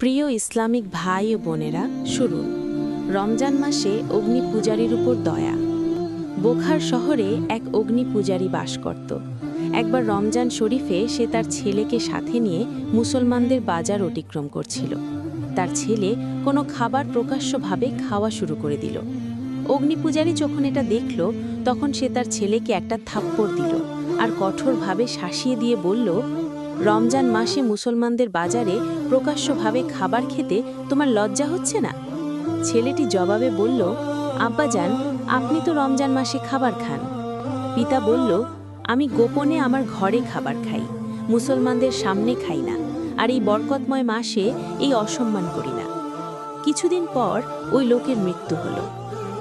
প্রিয় ইসলামিক ভাই ও বোনেরা, শুনুন। রমজান মাসে অগ্নি পূজারীর উপর দয়া। বোখার শহরে এক অগ্নি পূজারী বাস করত। একবার রমজান শরীফে সে তার ছেলেকে সাথে নিয়ে মুসলমানদের বাজার অতিক্রম করছিল। তার ছেলে কোনো খাবার প্রকাশ্যভাবে খাওয়া শুরু করে দিল। অগ্নি পূজারী যখন এটা দেখল, তখন সে তার ছেলেকে একটা থাপ্পড় দিল আর কঠোরভাবে শাসিয়ে দিয়ে বলল, রমজান মাসে মুসলমানদের বাজারে প্রকাশ্যভাবে খাবার খেতে তোমার লজ্জা হচ্ছে না? ছেলেটি জবাবে বলল, আব্বাজান, আপনি তো রমজান মাসে খাবার খান। পিতা বলল, আমি গোপনে আমার ঘরে খাবার খাই, মুসলমানদের সামনে খাই না, আর এই বরকতময় মাসে এই অসম্মান করি না। কিছুদিন পর ওই লোকের মৃত্যু হলো।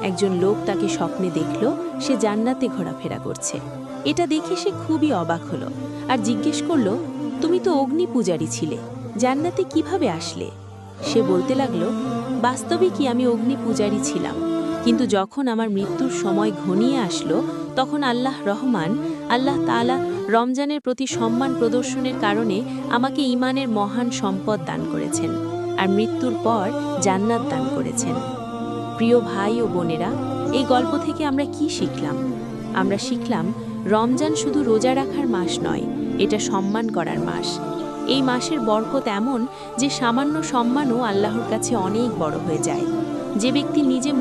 একজন লোক তাকে স্বপ্নে দেখল সে জান্নাতে ঘোরাফেরা করছে। এটা দেখে সে খুবই অবাক হলো আর জিজ্ঞেস করল, তুমি তো অগ্নি পূজারী ছিলে, জান্নাতে কিভাবে আসলে? সে বলতে লাগলো, বাস্তবে কি আমি অগ্নি পূজারী ছিলাম, কিন্তু যখন আমার মৃত্যুর সময় ঘনিয়ে আসলো, তখন আল্লাহ রহমান, আল্লাহ তাআলা রমজানের প্রতি সম্মান প্রদর্শনের কারণে আমাকে ঈমানের মহান সম্পদ দান করেছেন আর মৃত্যুর পর জান্নাত দান করেছেন। প্রিয় ভাই ও বোনেরা, এই গল্প থেকে আমরা কি শিখলাম? আমরা শিখলাম, রমজান শুধু রোজা রাখার মাস নয়, এটা সম্মান করার মাস। এই মাসের বরকত এমন যে সামান্য সম্মানও আল্লাহর কাছে অনেক বড় হয়ে যায়। যে ব্যক্তি নিজে